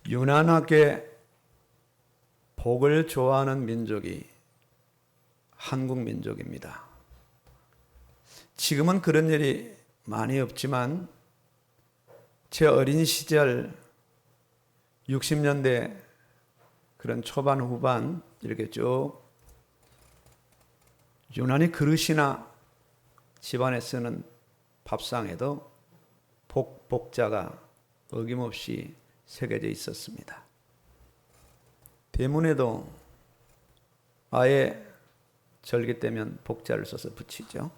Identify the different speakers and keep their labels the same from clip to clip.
Speaker 1: 유난하게 복을 좋아하는 민족이 한국 민족입니다. 지금은 그런 일이 많이 없지만 제 어린 시절 60년대 그런 초반 후반 이렇게 쭉 유난히 그릇이나 집안에 쓰는 밥상에도 복자가 어김없이 새겨져 있었습니다. 대문에도 아예 절기 때면 복자를 써서 붙이죠.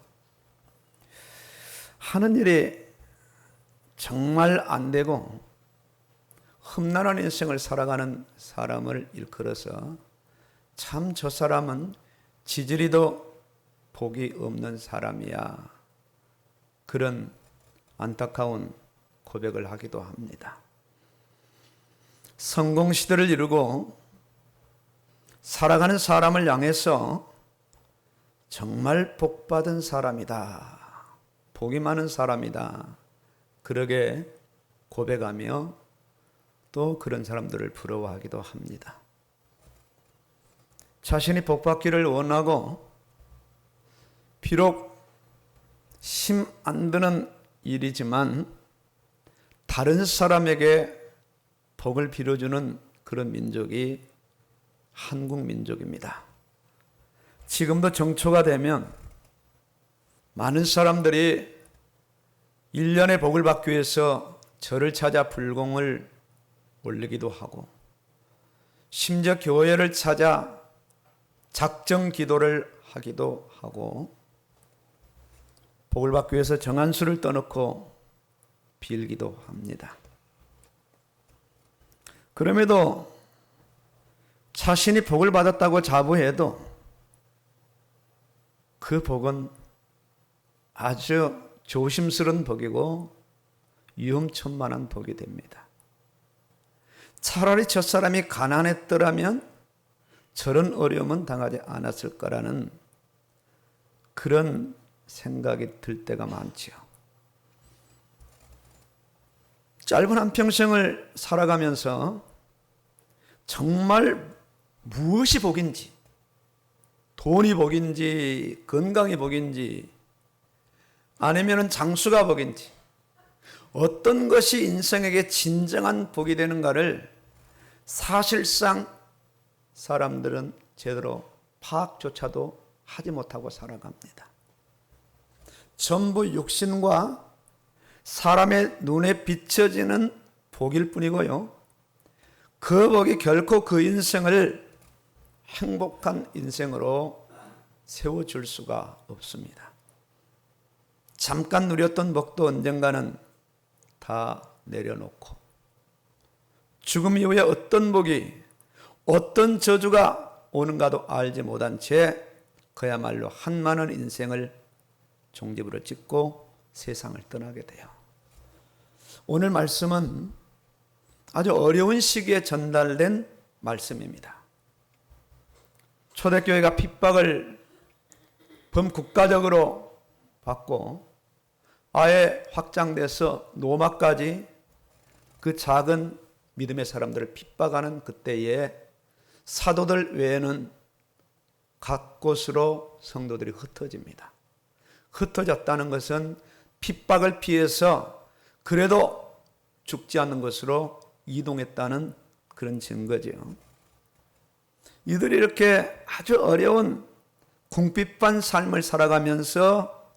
Speaker 1: 하는 일이 정말 안 되고 험난한 인생을 살아가는 사람을 일컬어서 참 저 사람은 지지리도 복이 없는 사람이야. 그런 안타까운 고백을 하기도 합니다. 성공시대를 이루고 살아가는 사람을 향해서 정말 복받은 사람이다. 복이 많은 사람이다. 그러게 고백하며 또 그런 사람들을 부러워하기도 합니다. 자신이 복받기를 원하고 비록 심 안 드는 일이지만 다른 사람에게 복을 빌어주는 그런 민족이 한국 민족입니다. 지금도 정초가 되면 많은 사람들이 1년의 복을 받기 위해서 절을 찾아 불공을 올리기도 하고 심지어 교회를 찾아 작정 기도를 하기도 하고 복을 받기 위해서 정한수를 떠놓고 빌기도 합니다. 그럼에도 자신이 복을 받았다고 자부해도 그 복은 아주 조심스러운 복이고 위험천만한 복이 됩니다. 차라리 저 사람이 가난했더라면 저런 어려움은 당하지 않았을 거라는 그런 생각이 들 때가 많지요. 짧은 한평생을 살아가면서 정말 무엇이 복인지, 돈이 복인지, 건강이 복인지, 아니면 장수가 복인지, 어떤 것이 인생에게 진정한 복이 되는가를 사실상 사람들은 제대로 파악조차도 하지 못하고 살아갑니다. 전부 육신과 사람의 눈에 비춰지는 복일 뿐이고요. 그 복이 결코 그 인생을 행복한 인생으로 세워줄 수가 없습니다. 잠깐 누렸던 복도 언젠가는 다 내려놓고 죽음 이후에 어떤 복이 어떤 저주가 오는가도 알지 못한 채 그야말로 한많은 인생을 종지부를 찍고 세상을 떠나게 돼요. 오늘 말씀은 아주 어려운 시기에 전달된 말씀입니다. 초대교회가 핍박을 범국가적으로 받고 아예 확장돼서 로마까지 그 작은 믿음의 사람들을 핍박하는 그때에 사도들 외에는 각 곳으로 성도들이 흩어집니다. 흩어졌다는 것은 핍박을 피해서 그래도 죽지 않는 것으로 이동했다는 그런 증거죠. 이들이 이렇게 아주 어려운 궁핍한 삶을 살아가면서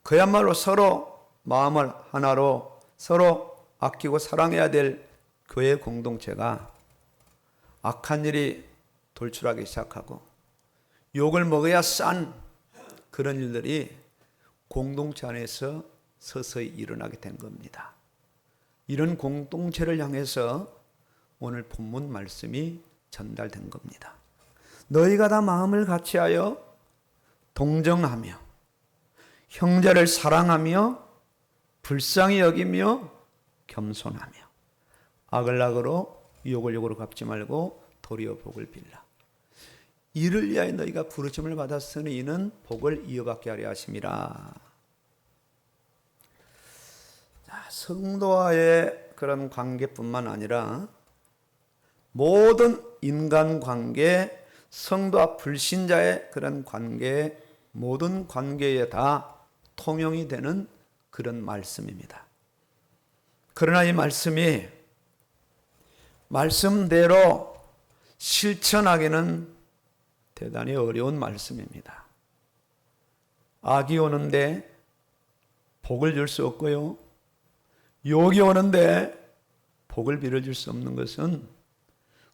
Speaker 1: 그야말로 서로 마음을 하나로 서로 아끼고 사랑해야 될 교회 공동체가 악한 일이 돌출하기 시작하고 욕을 먹어야 싼 그런 일들이 공동체 안에서 서서히 일어나게 된 겁니다. 이런 공동체를 향해서 오늘 본문 말씀이 전달된 겁니다. 너희가 다 마음을 같이하여 동정하며 형제를 사랑하며 불쌍히 여기며 겸손하며 악을 악으로 욕을 욕으로 갚지 말고 도리어 복을 빌라. 이를 위하여 너희가 부르심을 받았으니 이는 복을 이어받게 하려 하심이라. 성도와의 그런 관계뿐만 아니라 모든 인간관계, 성도와 불신자의 그런 관계, 모든 관계에 다 통용이 되는 그런 말씀입니다. 그러나 이 말씀이 말씀대로 실천하기는 대단히 어려운 말씀입니다. 악이 오는데 복을 줄 수 없고요, 욕이 오는데 복을 빌어줄 수 없는 것은,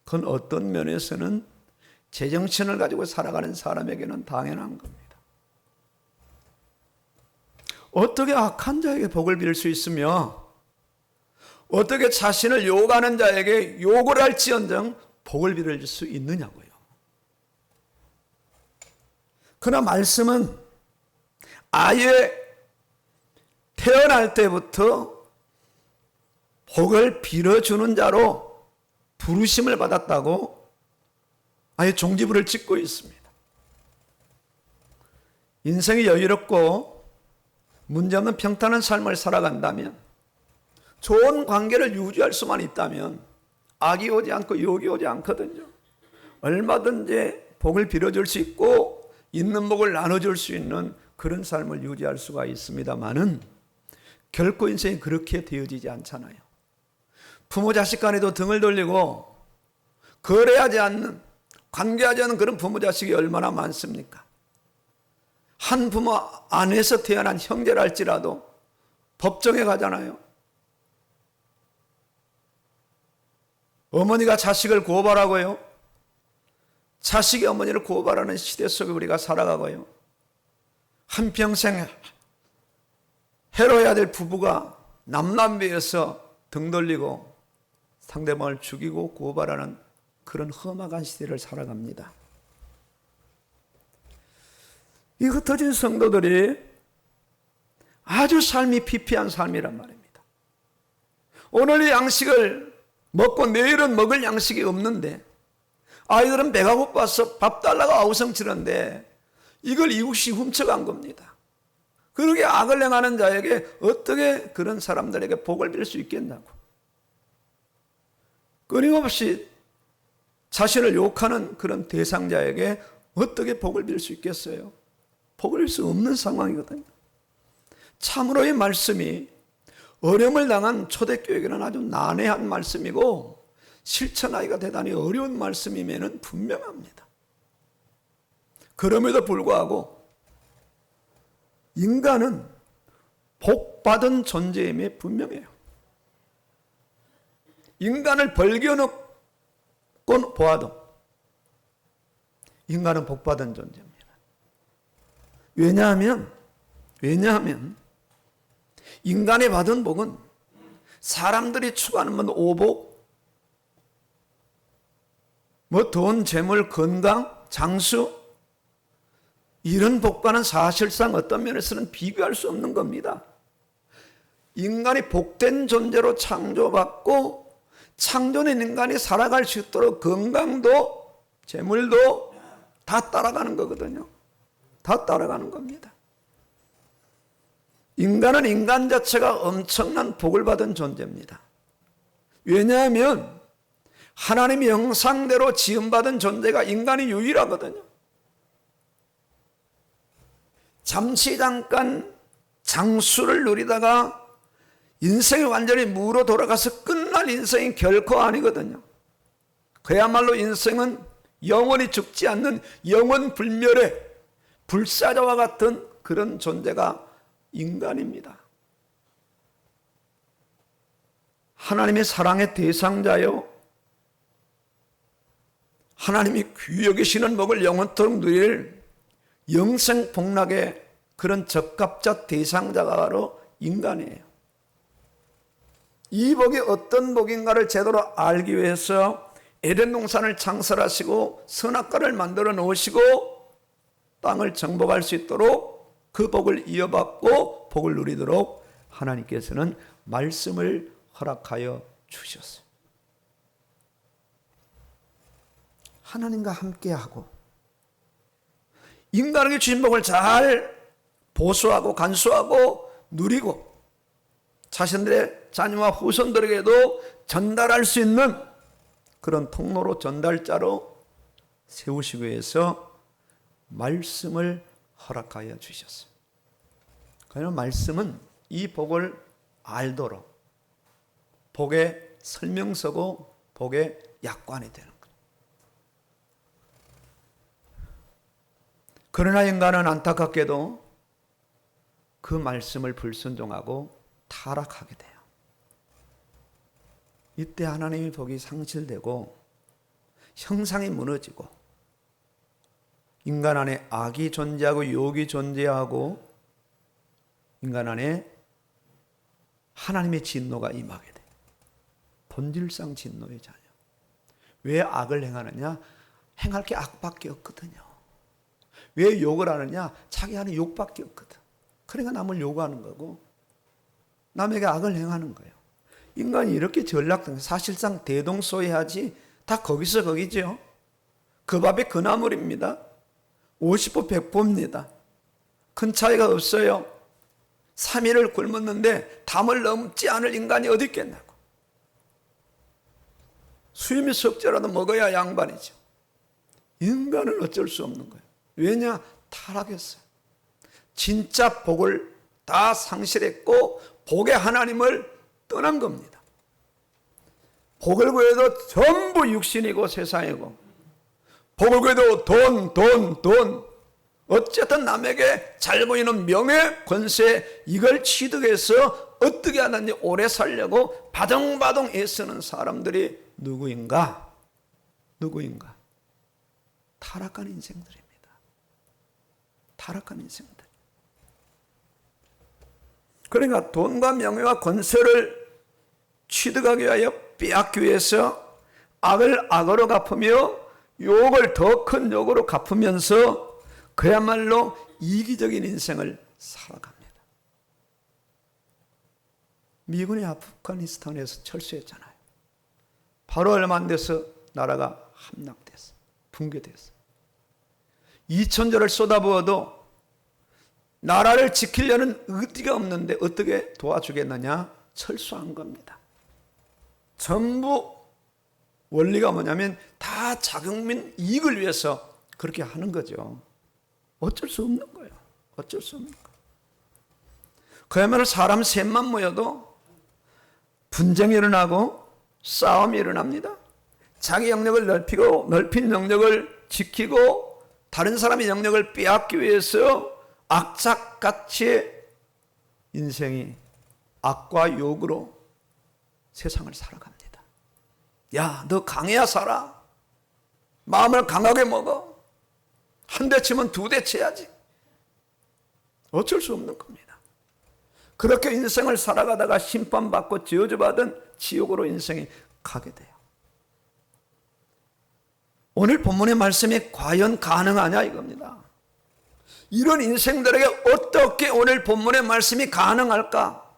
Speaker 1: 그건 어떤 면에서는 제정신을 가지고 살아가는 사람에게는 당연한 겁니다. 어떻게 악한 자에게 복을 빌 수 있으며 어떻게 자신을 욕하는 자에게 욕을 할지언정 복을 빌어줄 수 있느냐고요. 그러나 말씀은 아예 태어날 때부터 복을 빌어주는 자로 부르심을 받았다고 아예 종지부를 찍고 있습니다. 인생이 여유롭고 문제없는 평탄한 삶을 살아간다면, 좋은 관계를 유지할 수만 있다면 악이 오지 않고 욕이 오지 않거든요. 얼마든지 복을 빌어줄 수 있고 있는 복을 나눠줄 수 있는 그런 삶을 유지할 수가 있습니다마는 결코 인생이 그렇게 되어지지 않잖아요. 부모 자식 간에도 등을 돌리고 거래하지 않는, 관계하지 않는 그런 부모 자식이 얼마나 많습니까? 한 부모 안에서 태어난 형제랄지라도 법정에 가잖아요. 어머니가 자식을 고발하고요, 자식이 어머니를 고발하는 시대 속에 우리가 살아가고요, 한평생 해로해야 될 부부가 남남비에서 등 돌리고 상대방을 죽이고 고발하는 그런 험악한 시대를 살아갑니다. 이 흩어진 성도들이 아주 삶이 피폐한 삶이란 말입니다. 오늘 양식을 먹고 내일은 먹을 양식이 없는데, 아이들은 배가 고파서 밥 달라고 아우성치는데 이걸 이웃이 훔쳐간 겁니다. 그렇게 악을 행하는 자에게 어떻게 그런 사람들에게 복을 빌 수 있겠냐고. 끊임없이 자신을 욕하는 그런 대상자에게 어떻게 복을 빌 수 있겠어요? 복을 빌 수 없는 상황이거든요. 참으로 이 말씀이 어려움을 당한 초대교회에게는 아주 난해한 말씀이고 실천하기가 대단히 어려운 말씀임에는 분명합니다. 그럼에도 불구하고 인간은 복받은 존재임에 분명해요. 인간을 벌겨놓고 보아도 인간은 복받은 존재입니다. 왜냐하면 인간이 받은 복은 사람들이 추구하는 오복, 돈, 재물, 건강, 장수, 이런 복과는 사실상 어떤 면에서는 비교할 수 없는 겁니다. 인간이 복된 존재로 창조받고 창조된 인간이 살아갈 수 있도록 건강도 재물도 다 따라가는 거거든요. 다 따라가는 겁니다. 인간은 인간 자체가 엄청난 복을 받은 존재입니다. 왜냐하면 하나님의 형상대로 지음받은 존재가 인간이 유일하거든요. 잠시 잠깐 장수를 누리다가 인생이 완전히 무로 돌아가서 끝날 인생이 결코 아니거든요. 그야말로 인생은 영원히 죽지 않는 영원불멸의 불사자와 같은 그런 존재가 인간입니다. 하나님의 사랑의 대상자요, 하나님이 귀히 여기시는 복을 영원토록 누릴 영생복락의 그런 적합자 대상자가 바로 인간이에요. 이 복이 어떤 복인가를 제대로 알기 위해서 에덴 동산을 창설하시고 선악과를 만들어 놓으시고 땅을 정복할 수 있도록 그 복을 이어받고 복을 누리도록 하나님께서는 말씀을 허락하여 주셨어요. 하나님과 함께하고 인간에게 주신 복을 잘 보수하고 간수하고 누리고 자신들의 자녀와 후손들에게도 전달할 수 있는 그런 통로로 전달자로 세우시기 위해서 말씀을 허락하여 주셨어요. 그러나 말씀은 이 복을 알도록 복의 설명서고 복의 약관이 되는 거예요. 그러나 인간은 안타깝게도 그 말씀을 불순종하고 타락하게 돼요. 이때 하나님의 복이 상실되고 형상이 무너지고 인간 안에 악이 존재하고 유혹이 존재하고 인간 안에 하나님의 진노가 임하게 돼요. 본질상 진노의 자녀. 왜 악을 행하느냐? 행할 게 악밖에 없거든요. 왜 욕을 하느냐? 자기 하는 욕밖에 없거든. 그러니까 남을 욕하는 거고 남에게 악을 행하는 거예요. 인간이 이렇게 전락된 사실상 대동소이하지 다 거기서 거기죠. 그 밥이 그 나물입니다. 50보 100보입니다. 큰 차이가 없어요. 3일을 굶었는데 담을 넘지 않을 인간이 어디 있겠냐고. 수염이 석재라도 먹어야 양반이죠. 인간은 어쩔 수 없는 거예요. 왜냐? 타락했어요. 진짜 복을 다 상실했고 복의 하나님을 떠난 겁니다. 복을 구해도 전부 육신이고 세상이고 복을 구해도 돈 어쨌든 남에게 잘 보이는 명예, 권세 이걸 취득해서 어떻게 하든지 오래 살려고 바둥바둥 애쓰는 사람들이 누구인가? 타락한 인생들입니다. 타락한 인생들. 그러니까 돈과 명예와 권세를 취득하기 위하여 빼앗기 위해서 악을 악으로 갚으며 욕을 더 큰 욕으로 갚으면서 그야말로 이기적인 인생을 살아갑니다. 미군이 아프가니스탄에서 철수했잖아요. 바로 얼마 안 돼서 나라가 함락됐어요. 붕괴됐어요. 2000조를 쏟아부어도 나라를 지키려는 의지가 없는데 어떻게 도와주겠느냐? 철수한 겁니다. 전부 원리가 뭐냐면 다 자국민 이익을 위해서 그렇게 하는 거죠. 어쩔 수 없는 거예요. 어쩔 수 없는 거예요. 그야말로 사람 셋만 모여도 분쟁이 일어나고 싸움이 일어납니다. 자기 영역을 넓힌 영역을 지키고 다른 사람의 영역을 빼앗기 위해서 악착같이 인생이 악과 욕으로 세상을 살아갑니다. 야, 너 강해야 살아. 마음을 강하게 먹어. 한 대 치면 두 대 쳐야지. 어쩔 수 없는 겁니다. 그렇게 인생을 살아가다가 심판받고 저주받은 지옥으로 인생이 가게 돼요. 오늘 본문의 말씀이 과연 가능하냐 이겁니다. 이런 인생들에게 어떻게 오늘 본문의 말씀이 가능할까?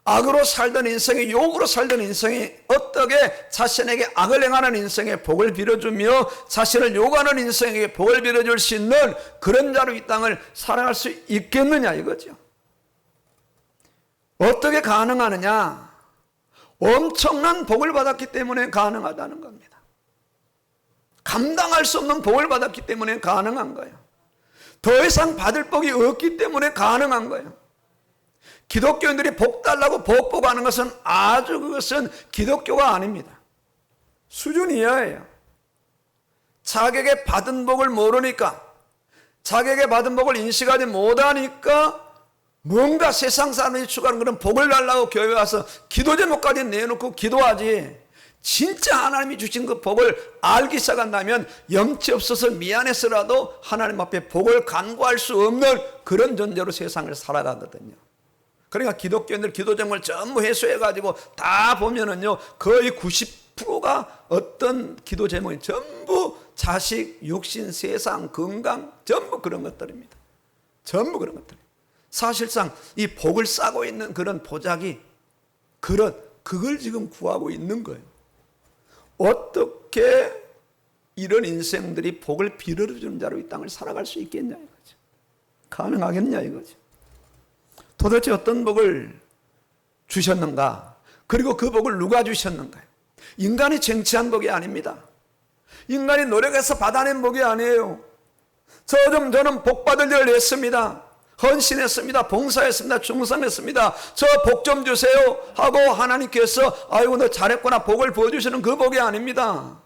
Speaker 1: 악으로 살던 인생이 욕으로 살던 인생이 어떻게 자신에게 악을 행하는 인생에 복을 빌어주며 자신을 욕하는 인생에게 복을 빌어줄 수 있는 그런 자로 이 땅을 살아갈 수 있겠느냐 이거죠. 어떻게 가능하느냐? 엄청난 복을 받았기 때문에 가능하다는 겁니다. 감당할 수 없는 복을 받았기 때문에 가능한 거예요. 더 이상 받을 복이 없기 때문에 가능한 거예요. 기독교인들이 복 달라고 복 보고 하는 것은 아주 그것은 기독교가 아닙니다. 수준 이하예요. 자기에게 받은 복을 모르니까, 자기에게 받은 복을 인식하지 못하니까 뭔가 세상 사람이 추구하는 그런 복을 달라고 교회 와서 기도 제목까지 내놓고 기도하지, 진짜 하나님이 주신 그 복을 알기 시작한다면 염치 없어서 미안해서라도 하나님 앞에 복을 간구할 수 없는 그런 존재로 세상을 살아가거든요. 그러니까 기독교인들 기도 제목을 전부 해소해가지고 다 보면은요, 거의 90%가 어떤 기도 제목이 전부 자식, 육신, 세상, 건강, 전부 그런 것들입니다. 전부 그런 것들. 사실상 이 복을 싸고 있는 그런 보자기, 그걸 지금 구하고 있는 거예요. 어떻게 이런 인생들이 복을 빌어주는 자로 이 땅을 살아갈 수 있겠냐 이거죠. 가능하겠냐 이거죠. 도대체 어떤 복을 주셨는가? 그리고 그 복을 누가 주셨는가요? 인간이 쟁취한 복이 아닙니다. 인간이 노력해서 받아낸 복이 아니에요. 저는 복 받을 일을 했습니다. 헌신했습니다. 봉사했습니다. 충성했습니다. 저 복 좀 주세요 하고 하나님께서 아이고 너 잘했구나 복을 부어주시는 그 복이 아닙니다.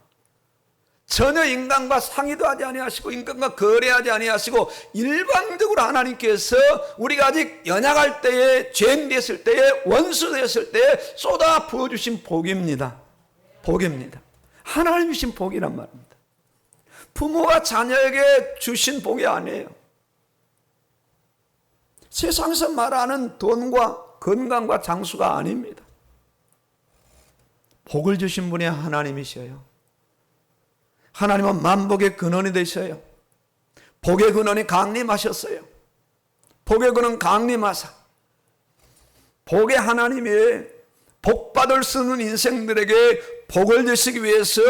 Speaker 1: 전혀 인간과 상의도 하지 아니하시고 인간과 거래하지 아니하시고 일방적으로 하나님께서 우리가 아직 연약할 때에 죄인 됐을 때에 원수 됐을 때에 쏟아 부어주신 복입니다. 복입니다. 하나님 주신 복이란 말입니다. 부모가 자녀에게 주신 복이 아니에요. 세상에서 말하는 돈과 건강과 장수가 아닙니다. 복을 주신 분이 하나님이셔요. 하나님은 만복의 근원이 되셔요. 복의 근원이 강림하셨어요. 복의 근원 강림하사 복의 하나님이 복 받을 수 있는 인생들에게 복을 주시기 위해서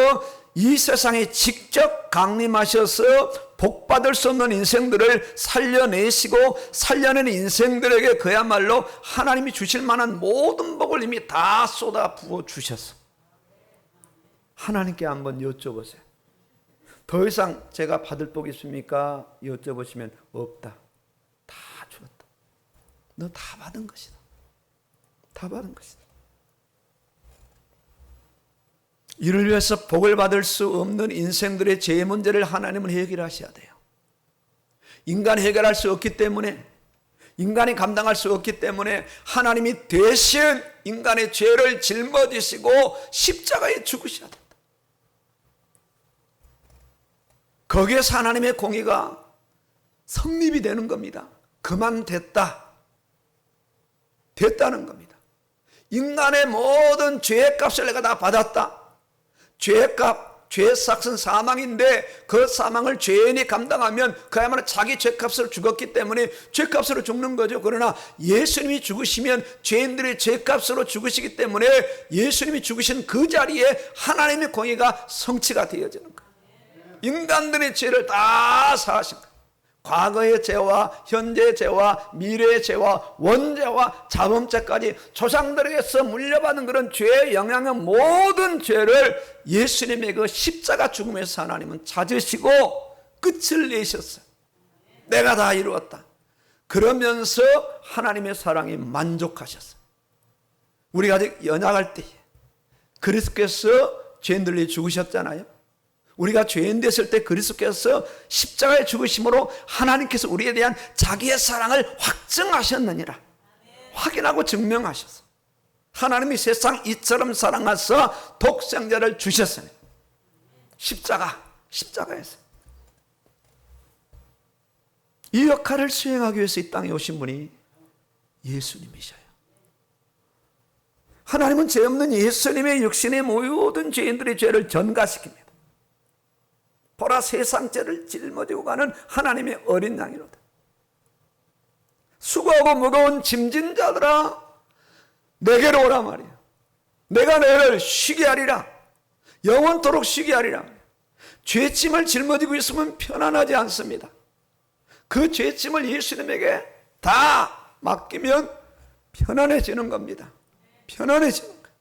Speaker 1: 이 세상에 직접 강림하셔서 복 받을 수 없는 인생들을 살려내시고 살려낸 인생들에게 그야말로 하나님이 주실 만한 모든 복을 이미 다 쏟아 부어 주셨어. 하나님께 한번 여쭤보세요. 더 이상 제가 받을 복이 있습니까? 여쭤보시면 없다. 다 주었다. 너 다 받은 것이다. 다 받은 것이다. 이를 위해서 복을 받을 수 없는 인생들의 죄 문제를 하나님은 해결하셔야 돼요. 인간이 해결할 수 없기 때문에, 인간이 감당할 수 없기 때문에 하나님이 대신 인간의 죄를 짊어지시고 십자가에 죽으셔야 된다. 거기에서 하나님의 공의가 성립이 되는 겁니다. 그만 됐다는 겁니다. 인간의 모든 죄의 값을 내가 다 받았다. 죄의 값, 죄의 삭은 사망인데 그 사망을 죄인이 감당하면 그야말로 자기 죄값을 죽었기 때문에 죄값으로 죽는 거죠. 그러나 예수님이 죽으시면 죄인들의 죄값으로 죽으시기 때문에 예수님이 죽으신 그 자리에 하나님의 공의가 성취가 되어지는 거예요. 인간들의 죄를 다 사하신 거예요. 과거의 죄와 현재의 죄와 미래의 죄와 원죄와 자범죄까지 조상들에게서 물려받은 그런 죄의 영향의 모든 죄를 예수님의 그 십자가 죽음에서 하나님은 찾으시고 끝을 내셨어요. 내가 다 이루었다. 그러면서 하나님의 사랑이 만족하셨어요. 우리가 아직 연약할 때에 그리스도께서 죄인들을 죽으셨잖아요. 우리가 죄인 됐을 때 그리스도께서 십자가에 죽으심으로 하나님께서 우리에 대한 자기의 사랑을 확증하셨느니라. 확인하고 증명하셨어. 하나님이 세상 이처럼 사랑하사 독생자를 주셨으니 십자가에서 이 역할을 수행하기 위해서 이 땅에 오신 분이 예수님이셔요. 하나님은 죄 없는 예수님의 육신의 모든 죄인들의 죄를 전가시킵니다. 보라 세상 죄를 짊어지고 가는 하나님의 어린 양이로다. 수고하고 무거운 짐진 자들아 내게로 오라 말이야. 내가 너희를 쉬게 하리라. 영원토록 쉬게 하리라. 죄짐을 짊어지고 있으면 편안하지 않습니다. 그 죄짐을 예수님에게 다 맡기면 편안해지는 겁니다. 편안해지는 거예요.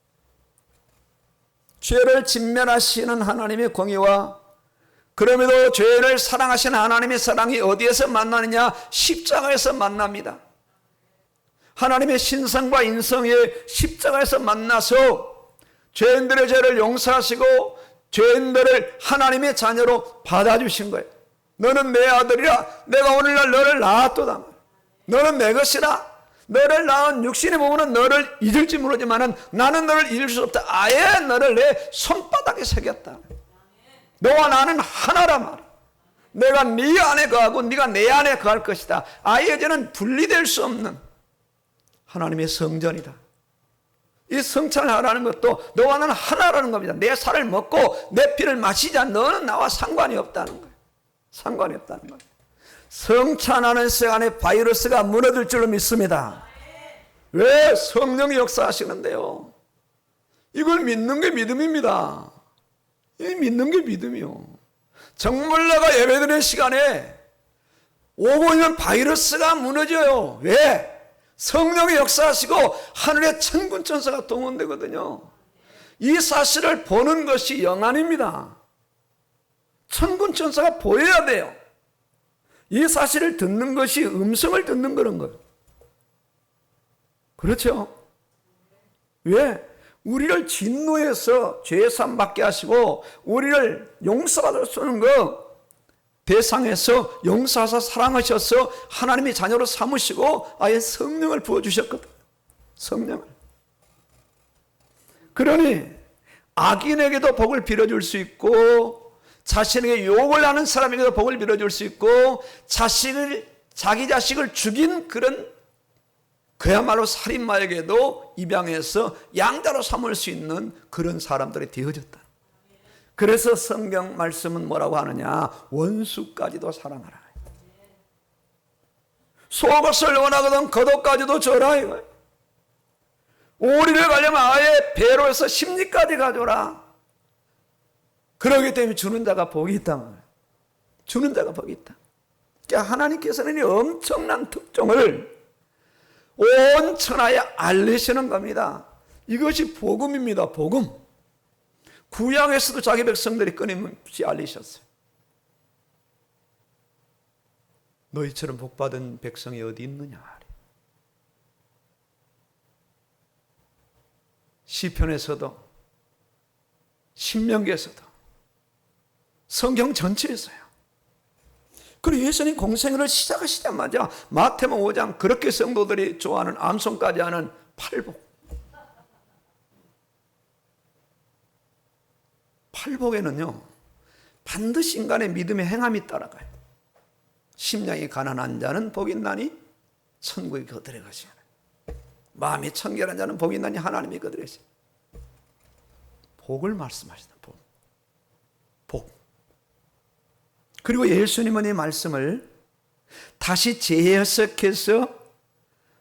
Speaker 1: 죄를 진멸하시는 하나님의 공의와 그럼에도 죄인을 사랑하시는 하나님의 사랑이 어디에서 만나느냐? 십자가에서 만납니다. 하나님의 신성과 인성의 십자가에서 만나서 죄인들의 죄를 용서하시고 죄인들을 하나님의 자녀로 받아주신 거예요. 너는 내 아들이라. 내가 오늘날 너를 낳았도다. 너는 내 것이라. 너를 낳은 육신의 몸은 너를 잊을지 모르지만 나는 너를 잊을 수 없다. 아예 너를 내 손바닥에 새겼다. 너와 나는 하나라 말이야. 내가 네 안에 거하고 네가 내 안에 거할 것이다. 아예 이제는 분리될 수 없는 하나님의 성전이다. 이 성찬을 하라는 것도 너와 나는 하나라는 겁니다. 내 살을 먹고 내 피를 마시자. 너는 나와 상관이 없다는 거예요. 상관이 없다는 거예요. 성찬하는 시간에 바이러스가 무너질 줄로 믿습니다. 왜? 성령이 역사하시는데요. 이걸 믿는 게 믿음입니다. 이 믿는 게 믿음이요. 정말 내가 예배드리는 시간에 오고 있는 바이러스가 무너져요. 왜? 성령이 역사하시고 하늘의 천군 천사가 동원되거든요. 이 사실을 보는 것이 영안입니다. 천군 천사가 보여야 돼요. 이 사실을 듣는 것이 음성을 듣는 그런 거예요. 그렇죠? 왜? 우리를 진노에서 죄산 받게 하시고 우리를 용서받을 수 있는 거 대상에서 용서하사 사랑하셔서 하나님의 자녀로 삼으시고 아예 성령을 부어주셨거든요. 성령을. 그러니 악인에게도 복을 빌어줄 수 있고 자신에게 욕을 하는 사람에게도 복을 빌어줄 수 있고 자기 자식을 죽인 그런 그야말로 살인마에게도 입양해서 양자로 삼을 수 있는 그런 사람들이 되어졌다. 그래서 성경 말씀은 뭐라고 하느냐? 원수까지도 사랑하라. 속옷을 원하거든 겉옷까지도 줘라 이거예요. 오리를 가려면 아예 배로 해서 심리까지 가져라. 그러기 때문에 주는 자가 복이 있다 말이에요. 주는 자가 복이 있다. 그러니까 하나님께서는 이 엄청난 특종을 온 천하에 알리시는 겁니다. 이것이 복음입니다. 복음. 구약에서도 자기 백성들이 끊임없이 알리셨어요. 너희처럼 복받은 백성이 어디 있느냐. 시편에서도 신명기에서도 성경 전체에서요. 그리고 예수님 공생애를 시작하시자마자 마태복음 5장 그렇게 성도들이 좋아하는 암송까지 하는 팔복. 팔복에는요 반드시 인간의 믿음의 행함이 따라가요. 심령이 가난한 자는 복이 있나니 천국에 그들에 가시나. 마음이 청결한 자는 복이 있나니 하나님이 그들에 가시나. 복을 말씀하시다. 복. 그리고 예수님은 이 말씀을 다시 재해석해서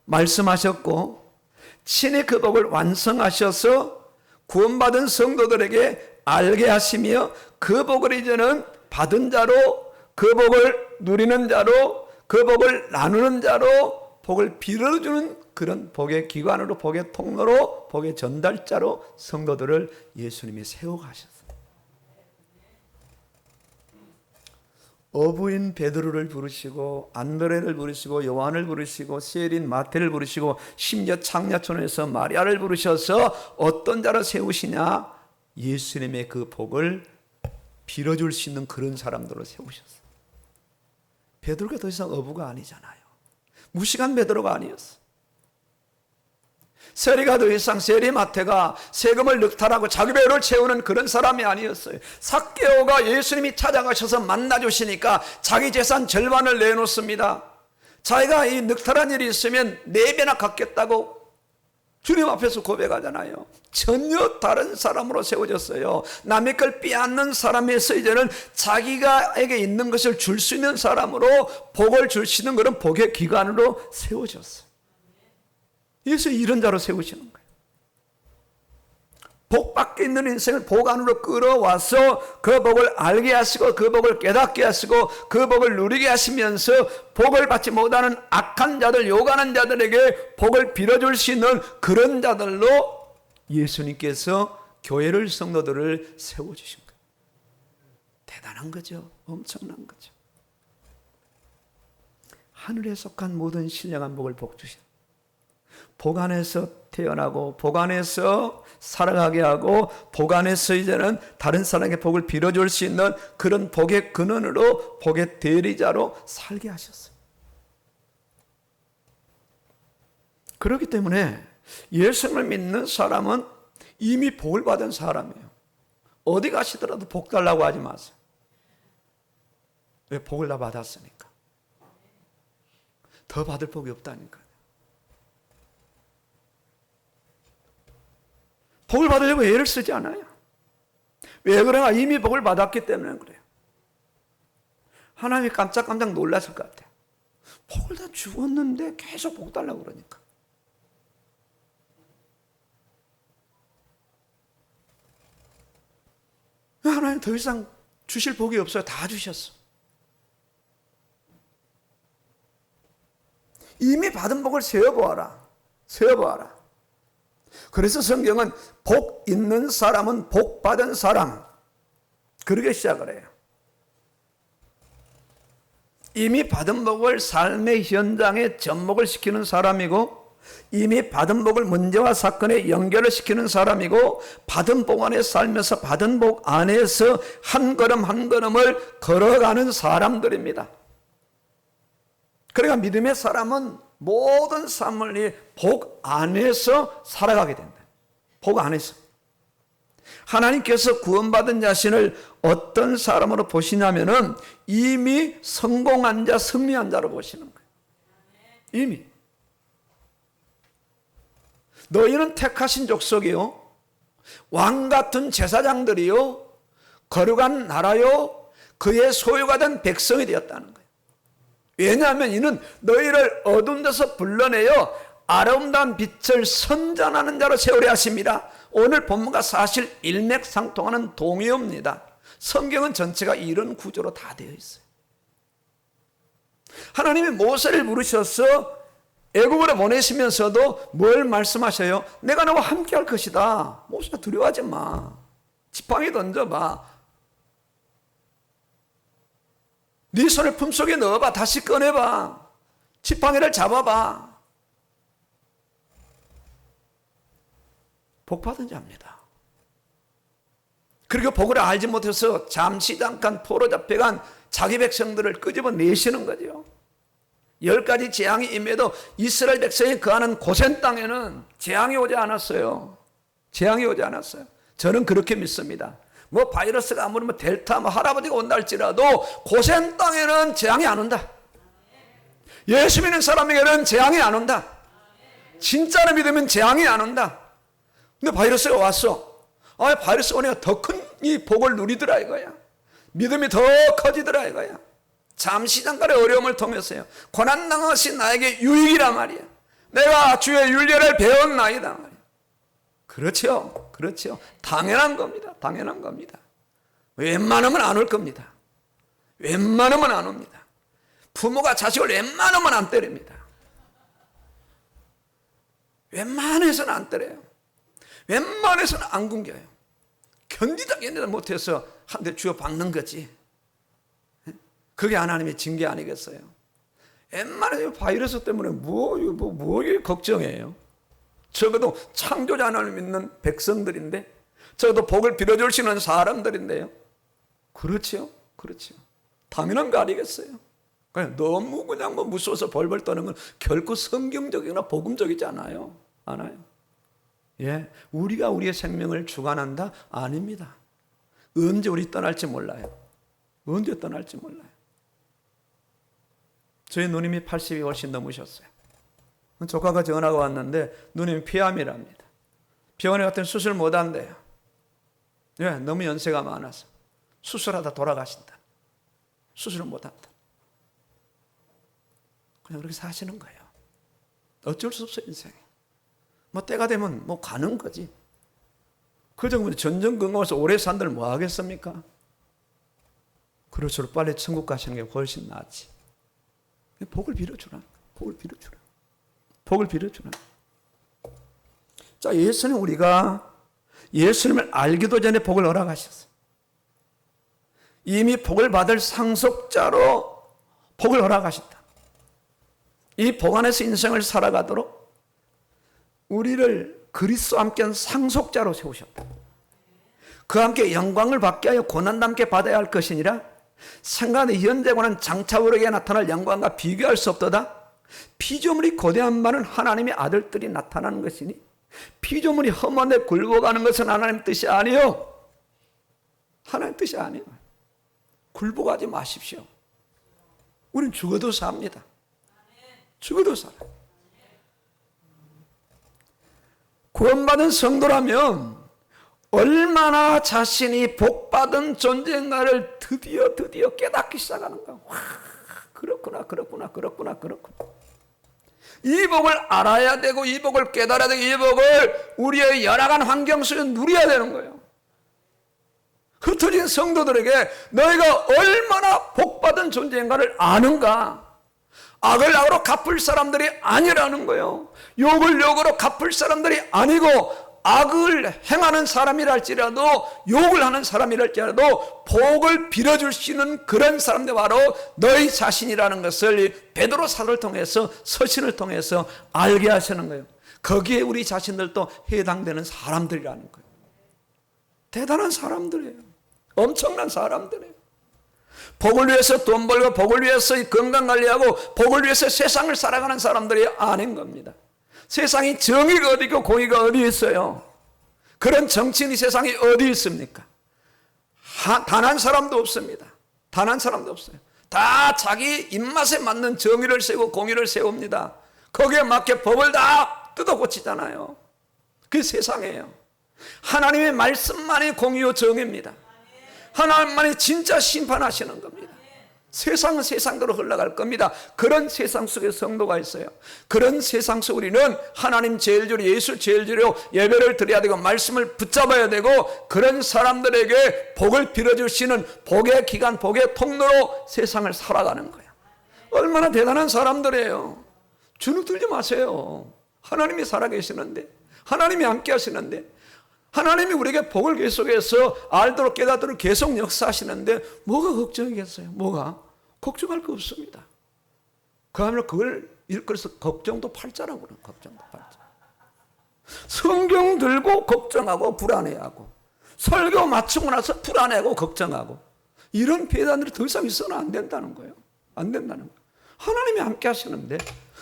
Speaker 1: 말씀하셨고 친히 그 복을 완성하셔서 구원받은 성도들에게 알게 하시며 그 복을 이제는 받은 자로 그 복을 누리는 자로 그 복을 나누는 자로 복을 빌어주는 그런 복의 기관으로 복의 통로로 복의 전달자로 성도들을 예수님이 세워가셨어요. 어부인 베드로를 부르시고 안드레를 부르시고 요한을 부르시고 세린 마태를 부르시고 심지어 창녀촌에서 마리아를 부르셔서 어떤 자로 세우시냐? 예수님의 그 복을 빌어줄 수 있는 그런 사람들로 세우셨어요. 베드로가 더 이상 어부가 아니잖아요. 무식한 베드로가 아니었어. 세리가 더 이상 세리 마태가 세금을 늑탈하고 자기 배를 채우는 그런 사람이 아니었어요. 삭개오가 예수님이 찾아가셔서 만나주시니까 자기 재산 절반을 내놓습니다. 자기가 이 늑탈한 일이 있으면 4배나 갚겠다고 주님 앞에서 고백하잖아요. 전혀 다른 사람으로 세워졌어요. 남의 걸 빼앗는 사람에서 이제는 자기가에게 있는 것을 줄 수 있는 사람으로 복을 줄 수 있는 그런 복의 기관으로 세워졌어요. 예수 이런 자로 세우시는 거예요. 복 밖에 있는 인생을 복 안으로 끌어와서 그 복을 알게 하시고 그 복을 깨닫게 하시고 그 복을 누리게 하시면서 복을 받지 못하는 악한 자들, 욕하는 자들에게 복을 빌어줄 수 있는 그런 자들로 예수님께서 교회를 성도들을 세워주신 거예요. 대단한 거죠. 엄청난 거죠. 하늘에 속한 모든 신령한 복을 복 주신 복 안에서 태어나고 복 안에서 살아가게 하고 복 안에서 이제는 다른 사람에게 복을 빌어줄 수 있는 그런 복의 근원으로 복의 대리자로 살게 하셨어요. 그렇기 때문에 예수님을 믿는 사람은 이미 복을 받은 사람이에요. 어디 가시더라도 복 달라고 하지 마세요. 왜? 복을 다 받았으니까. 더 받을 복이 없다니까요. 복을 받으려고 애를 쓰지 않아요. 왜 그러나 이미 복을 받았기 때문에 그래요. 하나님이 깜짝깜짝 놀랐을 것 같아요. 복을 다 주었는데 계속 복 달라고 그러니까. 하나님 더 이상 주실 복이 없어요. 다 주셨어. 이미 받은 복을 세어보아라. 세어보아라. 그래서 성경은 복 있는 사람은 복 받은 사람, 그렇게 시작을 해요. 이미 받은 복을 삶의 현장에 접목을 시키는 사람이고, 이미 받은 복을 문제와 사건에 연결을 시키는 사람이고, 받은 복 안에 살면서 받은 복 안에서 한 걸음 한 걸음을 걸어가는 사람들입니다. 그러니까 믿음의 사람은 모든 삶을 복 안에서 살아가게 된다. 복 안에서. 하나님께서 구원받은 자신을 어떤 사람으로 보시냐면은 이미 성공한 자, 승리한 자로 보시는 거예요. 이미. 너희는 택하신 족속이요, 왕 같은 제사장들이요, 거룩한 나라요, 그의 소유가 된 백성이 되었다는 거예요. 왜냐하면 이는 너희를 어두운 데서 불러내어 아름다운 빛을 선전하는 자로 세우려 하십니다. 오늘 본문과 사실 일맥상통하는 동의어입니다. 성경은 전체가 이런 구조로 다 되어 있어요. 하나님이 모세를 부르셔서 애굽으로 보내시면서도 뭘 말씀하셔요? 내가 너와 함께 할 것이다. 모세야, 두려워하지 마. 지팡이 던져봐. 네 손을 품속에 넣어봐. 다시 꺼내봐. 지팡이를 잡아봐. 복받은 자입니다. 그리고 복을 알지 못해서 잠시 잠깐 포로 잡혀간 자기 백성들을 끄집어내시는 거죠. 10가지 재앙이 임해도 이스라엘 백성이 거하는 고센 땅에는 재앙이 오지 않았어요. 재앙이 오지 않았어요. 저는 그렇게 믿습니다. 뭐 바이러스가 아무리 뭐 델타 뭐 할아버지가 온다 할지라도 고센 땅에는 재앙이 안 온다. 예수 믿는 사람에게는 재앙이 안 온다. 진짜로 믿으면 재앙이 안 온다. 근데 바이러스가 왔어. 바이러스 오니까 더 큰 이 복을 누리더라 이거야. 믿음이 더 커지더라 이거야. 잠시 잠깐의 어려움을 통해서요, 고난당한 것이 나에게 유익이란 말이야. 내가 주의 윤례를 배웠나이다 말이야. 그렇죠. 그렇죠. 당연한 겁니다. 당연한 겁니다. 웬만하면 안 올 겁니다. 웬만하면 안 옵니다. 부모가 자식을 웬만하면 안 때립니다. 웬만해서는 안 때려요. 웬만해서는 안 굶겨요. 견디다 못해서 한 대 주워 박는 거지. 그게 하나님의 징계 아니겠어요? 웬만해서 바이러스 때문에 뭐 걱정해요? 적어도 창조자 하나님을 믿는 백성들인데, 적어도 복을 빌어주시는 사람들인데요. 그렇죠? 그렇죠. 당연한 거 아니겠어요? 그냥 너무 그냥 뭐 무서워서 벌벌 떠는 건 결코 성경적이거나 복음적이지 않아요. 예, 우리가 우리의 생명을 주관한다? 아닙니다. 언제 우리 떠날지 몰라요. 언제 떠날지 몰라요. 저희 누님이 80이 훨씬 넘으셨어요. 조카가 전화가 왔는데 누님이 폐암이랍니다. 병원에 갔더니 수술 못 한대요. 왜? 너무 연세가 많아서. 수술하다 돌아가신다. 수술을 못 한다. 그냥 그렇게 사시는 거예요. 어쩔 수 없어요, 인생에. 뭐 때가 되면 뭐 가는 거지. 그 정도면 전전긍긍해서 오래 산들 뭐 하겠습니까? 그럴수록 빨리 천국 가시는 게 훨씬 낫지. 복을 빌어주라. 복을 빌어주라. 복을 빌어주라. 자, 예수는 우리가 예수님을 알기도 전에 복을 허락하셨어요. 이미 복을 받을 상속자로 복을 허락하신다. 이 복 안에서 인생을 살아가도록 우리를 그리스도와 함께한 상속자로 세우셨다. 그와 함께 영광을 받게 하여 고난도 함께 받아야 할 것이니라. 생각의 현재과는 장차오르게 나타날 영광과 비교할 수 없도다. 피조물이 거대한 바는 하나님의 아들들이 나타나는 것이니 피조물이 험한데 굴복하는 것은 하나님 뜻이 아니요. 하나님 뜻이 아니에요. 굴복하지 마십시오. 우리는 죽어도 삽니다. 죽어도 살아요. 구원받은 성도라면 얼마나 자신이 복받은 존재인가를 드디어 깨닫기 시작하는 거야. 와, 그렇구나. 이 복을 알아야 되고, 이 복을 깨달아야 되고, 이 복을 우리의 열악한 환경 속에 누려야 되는 거예요. 흩어진 성도들에게 너희가 얼마나 복받은 존재인가를 아는가? 악을 악으로 갚을 사람들이 아니라는 거예요. 욕을 욕으로 갚을 사람들이 아니고, 악을 행하는 사람이랄지라도, 욕을 하는 사람이랄지라도 복을 빌어줄 수 있는 그런 사람들, 바로 너희 자신이라는 것을 베드로 사도를 통해서, 서신을 통해서 알게 하시는 거예요. 거기에 우리 자신들도 해당되는 사람들이라는 거예요. 대단한 사람들이에요. 엄청난 사람들이에요. 복을 위해서 돈 벌고, 복을 위해서 건강 관리하고, 복을 위해서 세상을 살아가는 사람들이 아닌 겁니다. 세상이 정의가 어디 있고 공의가 어디 있어요? 그런 정치인이 세상에 어디 있습니까? 단 한 사람도 없습니다. 단 한 사람도 없어요. 다 자기 입맛에 맞는 정의를 세우고 공의를 세웁니다. 거기에 맞게 법을 다 뜯어 고치잖아요. 그게 세상이에요. 하나님의 말씀만이 공의요 정의입니다. 하나님만이 진짜 심판하시는 겁니다. 세상은 세상대로 흘러갈 겁니다. 그런 세상 속에 성도가 있어요. 그런 세상 속에 우리는 하나님 제일 주로, 예수 제일 주로 예배를 드려야 되고, 말씀을 붙잡아야 되고, 그런 사람들에게 복을 빌어주시는 복의 기간, 복의 통로로 세상을 살아가는 거예요. 얼마나 대단한 사람들이에요. 주눅 들지 마세요. 하나님이 살아계시는데, 하나님이 함께 하시는데, 하나님이 우리에게 복을 계속해서 알도록 깨닫도록 계속 역사하시는데 뭐가 걱정이겠어요? 뭐가? 걱정할 거 없습니다. 그야말로 그걸 일컬어서 걱정도 팔자라고 그래요. 걱정도 팔자. 성경 들고 걱정하고 불안해하고, 설교 마치고 나서 불안해하고 걱정하고, 이런 배단들이 더 이상 있어는 안 된다는 거예요. 안 된다는 거예요. 하나님이 함께 하시는데,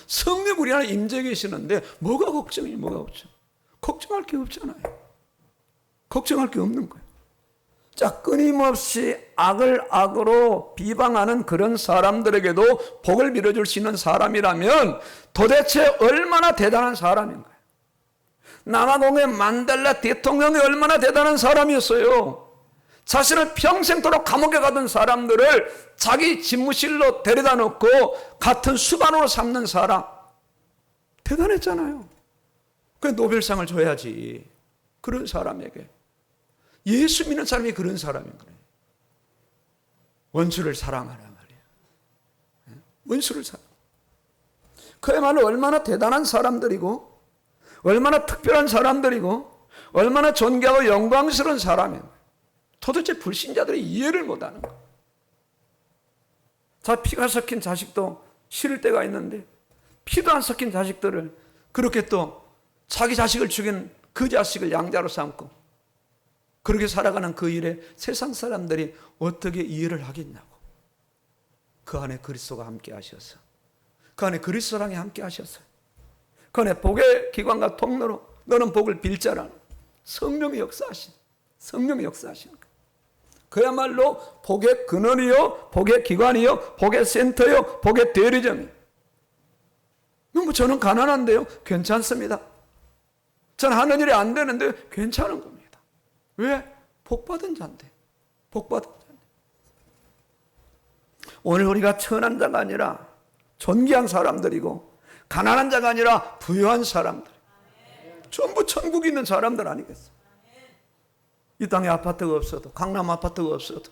Speaker 1: 성령 우리 안에 임재 계시는데 뭐가 걱정이에요? 뭐가 걱정? 걱정할 게 없잖아요. 걱정할 게 없는 거예요. 자, 끊임없이 악을 악으로 비방하는 그런 사람들에게도 복을 빌어줄 수 있는 사람이라면 도대체 얼마나 대단한 사람인 거예요. 남아공의 만델라 대통령이 얼마나 대단한 사람이었어요. 자신을 평생도록 감옥에 가던 사람들을 자기 집무실로 데려다 놓고 같은 수반으로 삼는 사람, 대단했잖아요. 그래, 노벨상을 줘야지. 그런 사람에게. 예수 믿는 사람이 그런 사람인 거예요. 원수를 사랑하라 말이에요. 원수를 사랑. 그야말로 얼마나 대단한 사람들이고, 얼마나 특별한 사람들이고, 얼마나 존귀하고 영광스러운 사람이에요. 도대체 불신자들이 이해를 못하는 거예요. 자, 피가 섞인 자식도 싫을 때가 있는데, 피도 안 섞인 자식들을 그렇게 또 자기 자식을 죽인 그 자식을 양자로 삼고 그렇게 살아가는 그 일에 세상 사람들이 어떻게 이해를 하겠냐고. 그 안에 그리스도가 함께 하셔서, 그 안에 그리스도랑이 함께 하셨어요. 그 안에 복의 기관과 통로로 너는 복을 빌자라는 성령의 역사하신, 성령의 역사하신 거예요. 그야말로 복의 근원이요, 복의 기관이요, 복의 센터요, 복의 대리점이요. 뭐 저는 가난한데요, 괜찮습니다. 전 하는 일이 안 되는데 괜찮은 겁니다. 왜? 복받은 자인데. 복받은 자인데. 오늘 우리가 천한 자가 아니라 존귀한 사람들이고, 가난한 자가 아니라 부유한 사람들, 전부 천국에 있는 사람들 아니겠어요? 이 땅에 아파트가 없어도, 강남 아파트가 없어도,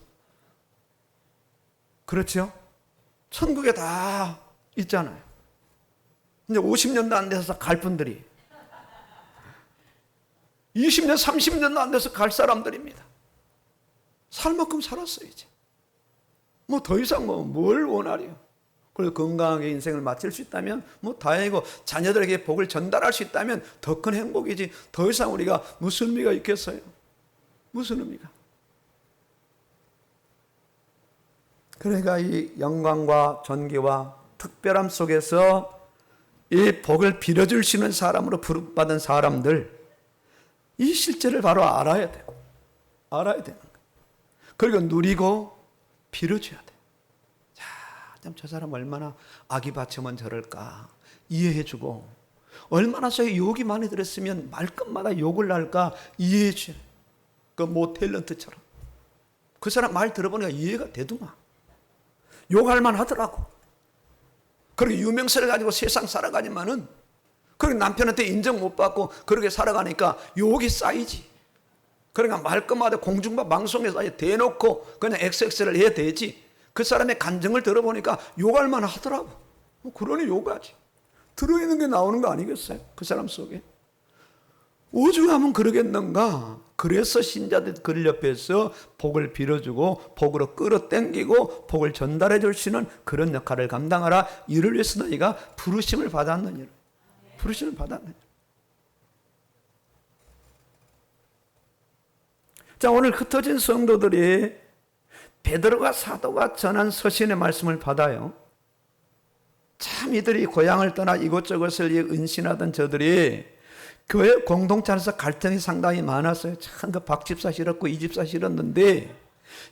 Speaker 1: 그렇죠? 천국에 다 있잖아요. 이제 50년도 안 돼서 갈 분들이 20년, 30년도 안 돼서 갈 사람들입니다. 살 만큼 살았어요, 이제. 뭐 더 이상 뭘 원하래요? 그리고 건강하게 인생을 마칠 수 있다면 뭐 다행이고, 자녀들에게 복을 전달할 수 있다면 더 큰 행복이지. 더 이상 우리가 무슨 의미가 있겠어요? 무슨 의미가? 그러니까 이 영광과 존귀와 특별함 속에서 이 복을 빌어줄 수 있는 사람으로 부름받은 사람들, 이 실제를 바로 알아야 돼요. 알아야 되는 거예요. 그리고 누리고 빌어줘야 돼요. 자, 참 저 사람 얼마나 악이 받치면 저럴까 이해해주고, 얼마나 저의 욕이 많이 들었으면 말끝마다 욕을 할까 이해해줘야 돼요. 그 모 탤런트처럼. 그 사람 말 들어보니까 이해가 되더만. 욕할 만 하더라고. 그렇게 유명세를 가지고 세상 살아가지만은, 그렇게 남편한테 인정 못 받고 그렇게 살아가니까 욕이 쌓이지. 그러니까 말끝마다 공중파 방송에서 아예 대놓고 그냥 XX를 해야 되지. 그 사람의 간증을 들어보니까 욕할 만 하더라고. 그러니 요가지. 들어있는 게 나오는 거 아니겠어요? 그 사람 속에. 오죽하면 그러겠는가? 그래서 신자들 그 옆에서 복을 빌어주고 복으로 끌어당기고 복을 전달해 줄 수 있는 그런 역할을 감당하라. 이를 위해서 너희가 부르심을 받았느니라. 부르심을 받았느니라. 자, 오늘 흩어진 성도들이 베드로가 사도가 전한 서신의 말씀을 받아요. 참 이들이 고향을 떠나 이곳저곳을 은신하던 저들이 교회 공동체 안에서 갈등이 상당히 많았어요. 참 그 박 집사 싫었고 이 집사 싫었는데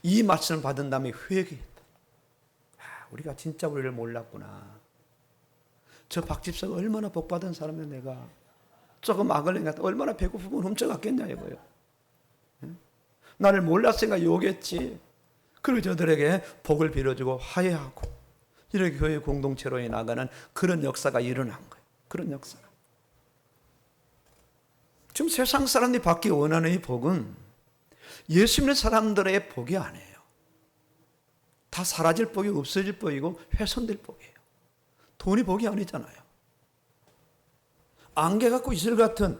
Speaker 1: 이 말씀을 받은 다음에 회개했다. 우리가 진짜 우리를 몰랐구나. 저 박 집사가 얼마나 복받은 사람이야. 내가 조금 악을 행했다. 얼마나 배고프면 훔쳐갔겠냐 이거요. 나를 몰랐으니까 욕했지. 그리고 저들에게 복을 빌어주고 화해하고 이렇게 교회 공동체로 나가는 그런 역사가 일어난 거예요. 그런 역사가. 지금 세상 사람들이 받기 원하는 이 복은 예수 믿는 사람들의 복이 아니에요. 다 사라질 복이 없어질 복이고 훼손될 복이에요. 돈이 복이 아니잖아요. 안개 같고 이슬 같은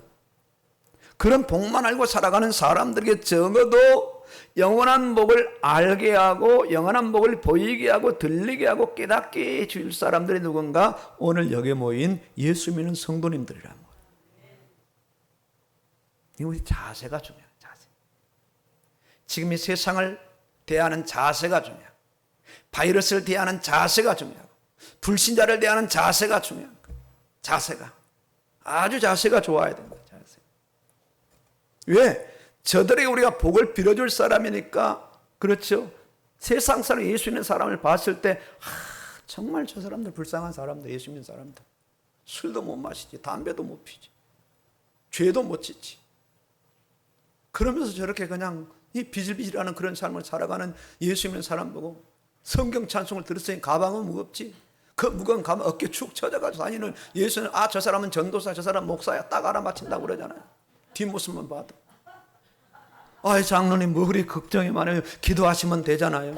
Speaker 1: 그런 복만 알고 살아가는 사람들에게 적어도 영원한 복을 알게 하고 영원한 복을 보이게 하고 들리게 하고 깨닫게 해줄 사람들이 누군가? 오늘 여기에 모인 예수 믿는 성도님들이란 거예요. 우리 자세가 중요해요. 자세. 지금 이 세상을 대하는 자세가 중요해요. 바이러스를 대하는 자세가 중요하고 불신자를 대하는 자세가 중요한 거예요. 자세가. 아주 자세가 좋아야 된다. 자세. 왜? 저들에게 우리가 복을 빌어줄 사람이니까. 그렇죠. 세상 사람 예수 있는 사람을 봤을 때 정말 저 사람들 불쌍한 사람들, 예수 믿는 사람들. 술도 못 마시지, 담배도 못 피지, 죄도 못 짓지. 그러면서 저렇게 그냥 이 비질비질하는 그런 삶을 살아가는 예수 믿는 사람 보고 성경 찬송을 들었으니 가방은 무겁지. 그 무거운 가방 어깨 축 처져가지고 다니는 예수는 저 사람은 전도사, 저 사람 목사야 딱 알아맞힌다고 그러잖아요. 뒷모습만 봐도. 장로님 뭐 그리 걱정이 많아요. 기도하시면 되잖아요.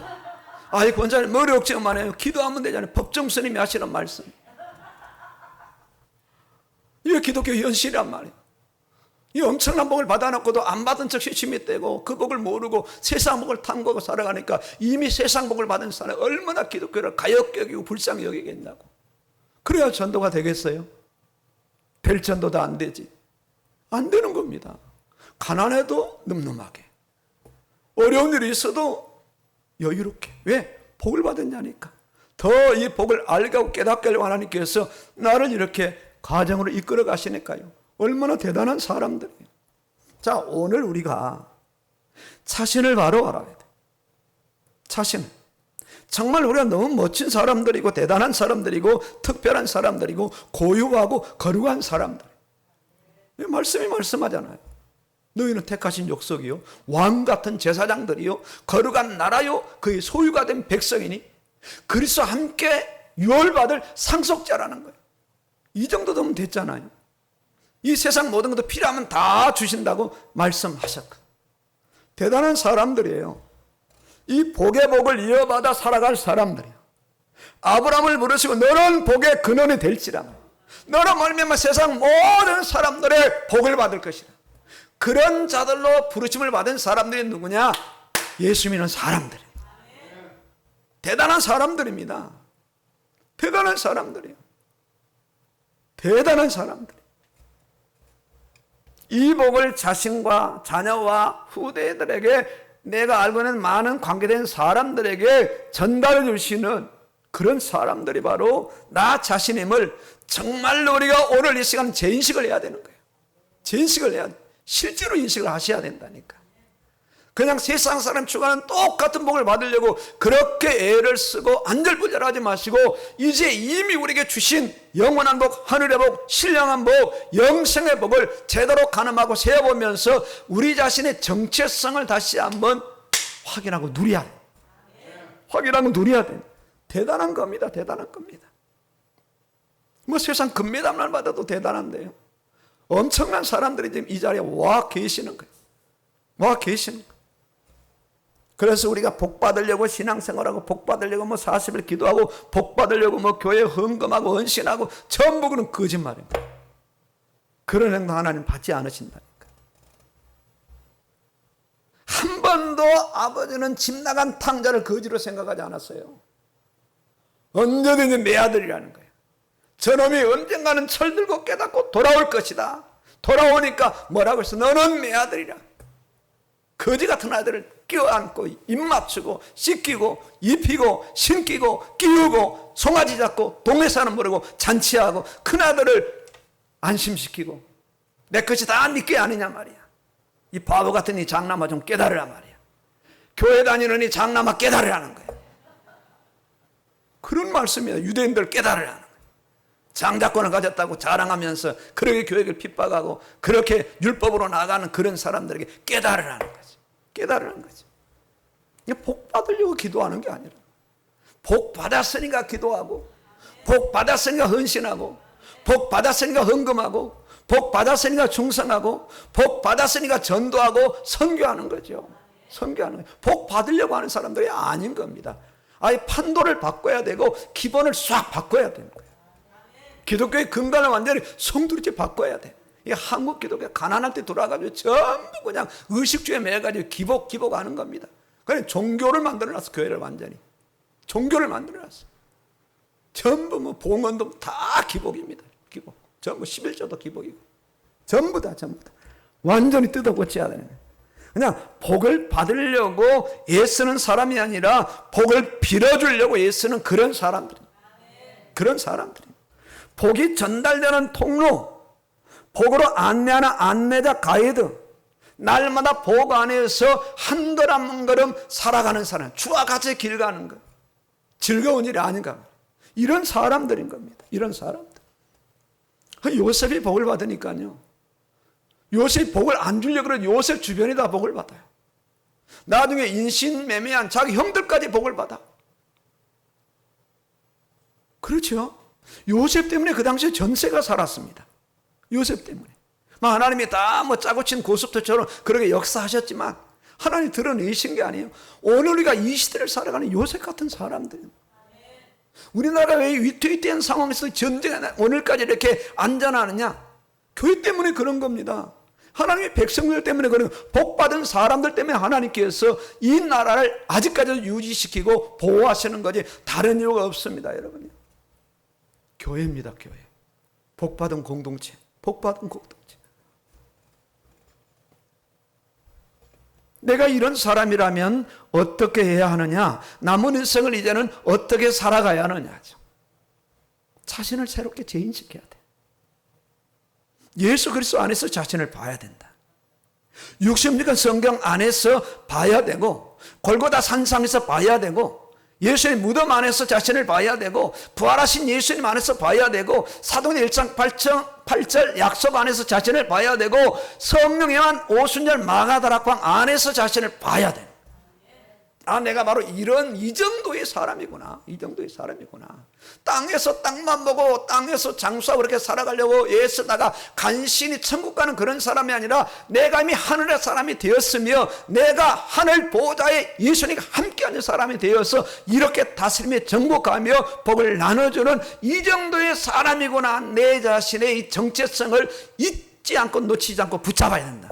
Speaker 1: 권사님 머리 걱정 많아요. 기도하면 되잖아요. 법정 스님이 하시는 말씀. 이게 기독교 현실이란 말이에요. 이 엄청난 복을 받아놓고도 안 받은 척 시침이 떼고 그 복을 모르고 세상 복을 탐구하고 살아가니까 이미 세상 복을 받은 사람이 얼마나 기독교를 가역게 여기고 불쌍히 여기겠냐고. 그래야 전도가 되겠어요? 될 전도도 안 되지. 안 되는 겁니다. 가난해도 늠름하게, 어려운 일이 있어도 여유롭게. 왜? 복을 받았냐니까. 더 이 복을 알게 하고 깨닫게 하려고 하나님께서 나를 이렇게 가정으로 이끌어 가시니까요. 얼마나 대단한 사람들이에요. 자, 오늘 우리가 자신을 바로 알아야 돼. 자신. 정말 우리가 너무 멋진 사람들이고 대단한 사람들이고 특별한 사람들이고 고유하고 거룩한 사람들. 말씀이 말씀하잖아요. 너희는 택하신 족속이요 왕 같은 제사장들이요 거룩한 나라요 그의 소유가 된 백성이니 그리스도와 함께 유월받을 상속자라는 거예요. 이 정도 되면 됐잖아요. 이 세상 모든 것도 필요하면 다 주신다고 말씀하셨거든요. 대단한 사람들이에요. 이 복의 복을 이어받아 살아갈 사람들이에요. 아브라함을 부르시고 너는 복의 근원이 될지라. 너로 말미암아 세상 모든 사람들의 복을 받을 것이라. 그런 자들로 부르심을 받은 사람들이 누구냐? 예수 믿는 사람들. 대단한 사람들입니다. 대단한 사람들이에요. 대단한 사람들. 이 복을 자신과 자녀와 후대들에게 내가 알고 있는 많은 관계된 사람들에게 전달해 주시는 그런 사람들이 바로 나 자신임을 정말로 우리가 오늘 이 시간 재인식을 해야 되는 거예요. 재인식을 해야 돼. 실제로 인식을 하셔야 된다니까. 그냥 세상 사람 추구하는 똑같은 복을 받으려고 그렇게 애를 쓰고 안절부절하지 마시고 이제 이미 우리에게 주신 영원한 복, 하늘의 복, 신령한 복, 영생의 복을 제대로 가늠하고 세어보면서 우리 자신의 정체성을 다시 한번 확인하고 누려야 돼. 확인하고 누려야 돼. 대단한 겁니다. 대단한 겁니다. 뭐 세상 금메달만 받아도 대단한데요. 엄청난 사람들이 지금 이 자리에 와 계시는 거예요. 와 계시는 거예요. 그래서 우리가 복 받으려고 신앙생활하고 복 받으려고 뭐 40일 기도하고 복 받으려고 뭐 교회 헌금하고 헌신하고 전부 그런 거짓말입니다. 그런 행동 하나님 받지 않으신다니까. 한 번도 아버지는 집 나간 탕자를 거지로 생각하지 않았어요. 언제든지 내 아들이라는 거예요. 저놈이 언젠가는 철들고 깨닫고 돌아올 것이다. 돌아오니까 뭐라고 했어? 너는 내 아들이라. 거지 같은 아들을 껴안고 입 맞추고 씻기고 입히고 신기고 끼우고 송아지 잡고 동네 사람 부르고 잔치하고 큰아들을 안심시키고 내 것이 다 니께 아니냐 말이야. 이 바보 같은 이 장남아 좀 깨달으라 말이야. 교회 다니는 이 장남아 깨달으라는 거야. 그런 말씀이야. 유대인들 깨달으라는 거야. 장자권을 가졌다고 자랑하면서 그렇게 교회를 핍박하고 그렇게 율법으로 나가는 그런 사람들에게 깨달으라는 거지. 깨달으라는 거지. 복 받으려고 기도하는 게 아니라 복 받았으니까 기도하고 복 받았으니까 헌신하고 복 받았으니까 헌금하고 복 받았으니까 충성하고 복 받았으니까 전도하고 선교하는 거죠. 선교하는 거예요. 복 받으려고 하는 사람들이 아닌 겁니다. 아예 판도를 바꿔야 되고 기본을 싹 바꿔야 되는 거예요. 기독교의 근간을 완전히 성두리째 바꿔야 돼. 이 한국 기독교 가난할 때 돌아가지고 전부 그냥 의식주의에 매여가지고 기복 하는 겁니다. 그래 종교를 만들어놨어. 교회를 완전히 종교를 만들어놨어. 전부 뭐 봉헌도 다 기복입니다. 기복. 전부 11조도 기복이고 전부 다 완전히 뜯어고쳐야 되는 거예요. 그냥 복을 받으려고 애쓰는 사람이 아니라 복을 빌어주려고 애쓰는 그런 사람들입니다. 그런 사람들입니다. 복이 전달되는 통로, 복으로 안내하는 안내자 가이드, 날마다 복 안에서 한 걸음 한 걸음 살아가는 사람, 주와 같이 길 가는 것, 즐거운 일이 아닌가. 이런 사람들인 겁니다. 이런 사람들. 요셉이 복을 받으니까요. 요셉이 복을 안 주려고 그러면 요셉 주변이 다 복을 받아요. 나중에 인신매매한 자기 형들까지 복을 받아. 그렇죠? 요셉 때문에 그 당시에 전세가 살았습니다. 요셉 때문에. 하나님이 다 뭐 짜고 친 고스톱처럼 그렇게 역사하셨지만 하나님이 드러내신 게 아니에요. 오늘 우리가 이 시대를 살아가는 요셉 같은 사람들입니다. 우리나라가 왜 위태위태한 상황에서 전쟁에 오늘까지 이렇게 안전하느냐? 교회 때문에 그런 겁니다. 하나님의 백성들 때문에 그런 복받은 사람들 때문에 하나님께서 이 나라를 아직까지 유지시키고 보호하시는 거지 다른 이유가 없습니다. 여러분요. 교회입니다. 교회. 복받은 공동체. 복받은 공동체. 내가 이런 사람이라면 어떻게 해야 하느냐? 남은 인생을 이제는 어떻게 살아가야 하느냐죠. 자신을 새롭게 재인식해야 돼. 예수 그리스도 안에서 자신을 봐야 된다. 66권 성경 안에서 봐야 되고 골고다 산상에서 봐야 되고 예수의 무덤 안에서 자신을 봐야 되고 부활하신 예수님 안에서 봐야 되고 사도행전 1장 8절 약속 안에서 자신을 봐야 되고 성령의 한 오순절 마가다락방 안에서 자신을 봐야 돼. 아, 내가 바로 이 정도의 사람이구나. 이 정도의 사람이구나. 땅에서 땅만 보고 땅에서 장수하고 그렇게 살아가려고 애쓰다가 간신히 천국 가는 그런 사람이 아니라 내가 이미 하늘의 사람이 되었으며 내가 하늘 보호자의 예수님과 함께하는 사람이 되어서 이렇게 다스림에 정복하며 복을 나눠주는 이 정도의 사람이구나. 내 자신의 이 정체성을 잊지 않고 놓치지 않고 붙잡아야 된다.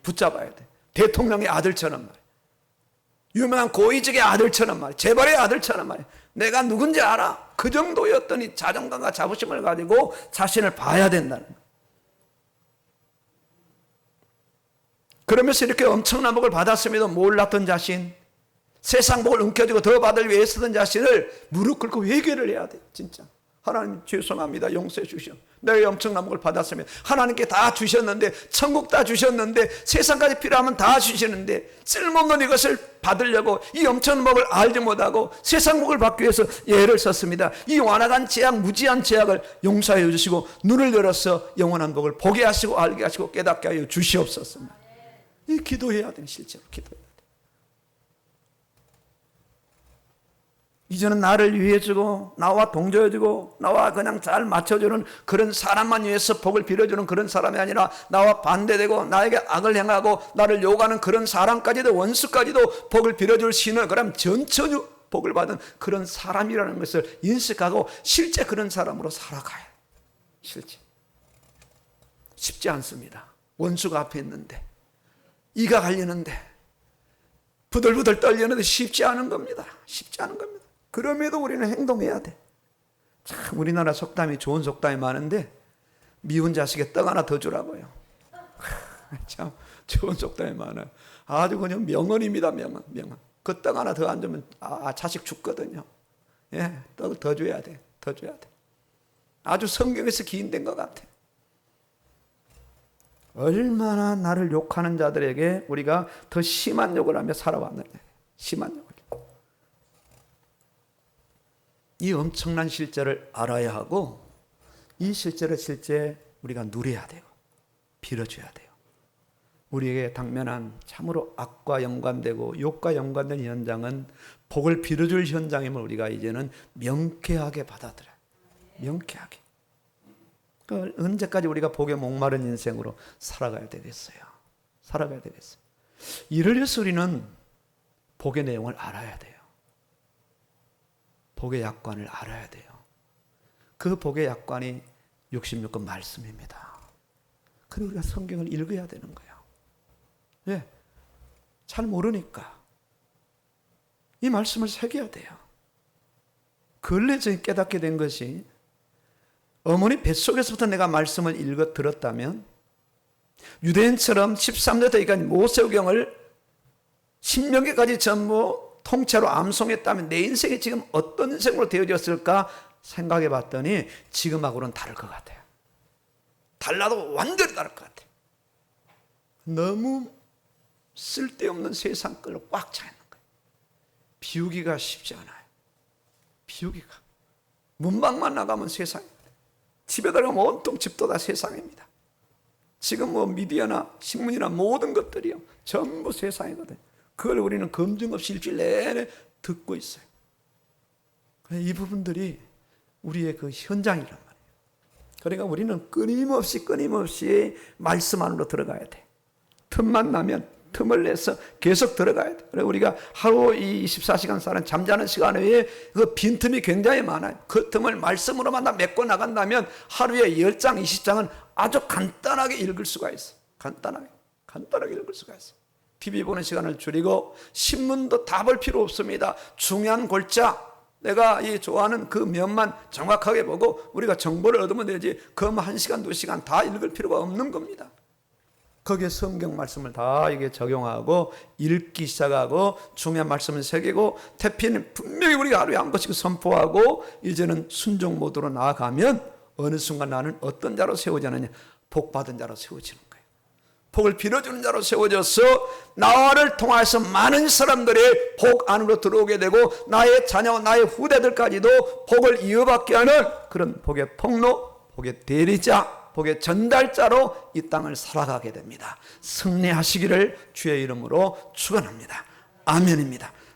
Speaker 1: 붙잡아야 돼. 대통령의 아들처럼 말이야. 유명한 고위직의 아들처럼 말이야. 재벌의 아들처럼 말이야. 내가 누군지 알아. 그 정도였더니 자존감과 자부심을 가지고 자신을 봐야 된다는 거야. 그러면서 이렇게 엄청난 복을 받았음에도 몰랐던 자신, 세상 복을 움켜쥐고 더 받을 위해 애쓰던 자신을 무릎 꿇고 회개를 해야 돼. 진짜. 하나님 죄송합니다. 용서해 주시오. 내가 엄청난 복을 받았으면 하나님께 다 주셨는데 천국 다 주셨는데 세상까지 필요하면 다 주시는데 쓸모없는 이것을 받으려고 이 엄청난 복을 알지 못하고 세상 복을 받기 위해서 예를 썼습니다. 이 완악한 죄악 무지한 죄악을 용서해 주시고 눈을 열어서 영원한 복을 보게 하시고 알게 하시고 깨닫게 하여 주시옵소서. 이 기도해야 돼. 실제로 기도해야 돼. 이제는 나를 위해주고 나와 동조해주고 나와 그냥 잘 맞춰주는 그런 사람만 위해서 복을 빌어주는 그런 사람이 아니라 나와 반대되고 나에게 악을 행하고 나를 욕하는 그런 사람까지도 원수까지도 복을 빌어줄 신을 그럼 전천후 복을 받은 그런 사람이라는 것을 인식하고 실제 그런 사람으로 살아가요. 실제 쉽지 않습니다. 원수가 앞에 있는데 이가 갈리는데 부들부들 떨리는데 쉽지 않은 겁니다. 쉽지 않은 겁니다. 그럼에도 우리는 행동해야 돼. 참 우리나라 속담이 좋은 속담이 많은데 미운 자식에 떡 하나 더 주라고요. 참 좋은 속담이 많아요. 아주 그냥 명언입니다. 명언. 그 떡 하나 더 안 주면 자식 죽거든요. 예, 떡 더 줘야 돼. 더 줘야 돼. 아주 성경에서 기인된 것 같아. 얼마나 나를 욕하는 자들에게 우리가 더 심한 욕을 하며 살아왔느냐. 심한 욕을. 이 엄청난 실제를 알아야 하고 이 실제를 실제 우리가 누려야 돼요. 빌어줘야 돼요. 우리에게 당면한 참으로 악과 연관되고 욕과 연관된 현장은 복을 빌어줄 현장임을 우리가 이제는 명쾌하게 받아들여요. 명쾌하게. 언제까지 우리가 복에 목마른 인생으로 살아가야 되겠어요. 살아가야 되겠어요. 이를 위해서 우리는 복의 내용을 알아야 돼요. 복의 약관을 알아야 돼요. 그 복의 약관이 66권 말씀입니다. 그리고 우리가 성경을 읽어야 되는 거예요. 예, 잘 모르니까 이 말씀을 새겨야 돼요. 근래 저희 깨닫게 된 것이 어머니 뱃속에서부터 내가 말씀을 읽어 들었다면 유대인처럼 13년 때까지 모세오경을 신명기까지 전부 통째로 암송했다면 내 인생이 지금 어떤 인생으로 되어졌을까 생각해 봤더니 지금하고는 다를 것 같아요. 달라도 완전히 다를 것 같아요. 너무 쓸데없는 세상 걸로 꽉 차 있는 거예요. 비우기가 쉽지 않아요. 비우기가. 문방만 나가면 세상입니다. 집에 들어가면 온통 집도 다 세상입니다. 지금 뭐 미디어나 신문이나 모든 것들이요 전부 세상이거든요. 그걸 우리는 검증 없이 일주일 내내 듣고 있어요. 이 부분들이 우리의 그 현장이란 말이에요. 그러니까 우리는 끊임없이 말씀 안으로 들어가야 돼. 틈만 나면 틈을 내서 계속 들어가야 돼. 그래서 우리가 하루 이 24시간 사는 잠자는 시간 외에 그 빈틈이 굉장히 많아요. 그 틈을 말씀으로만 다 메꿔 나간다면 하루에 10장, 20장은 아주 간단하게 읽을 수가 있어요. 간단하게 읽을 수가 있어요. TV 보는 시간을 줄이고 신문도 다 볼 필요 없습니다. 중요한 골자 내가 이 좋아하는 그 면만 정확하게 보고 우리가 정보를 얻으면 되지 그 1시간, 2시간 다 읽을 필요가 없는 겁니다. 거기에 성경 말씀을 다 이게 적용하고 읽기 시작하고 중요한 말씀을 새기고 태피는 분명히 우리가 하루에 한 번씩 선포하고 이제는 순종 모드로 나아가면 어느 순간 나는 어떤 자로 세워지느냐 복받은 자로 세워지는 거예요. 복을 빌어주는 자로 세워져서 나를 통해서 많은 사람들이 복 안으로 들어오게 되고 나의 자녀, 나의 후대들까지도 복을 이어받게 하는 그런 복의 통로, 복의 대리자, 복의 전달자로 이 땅을 살아가게 됩니다. 승리하시기를 주의 이름으로 축원합니다. 아멘입니다.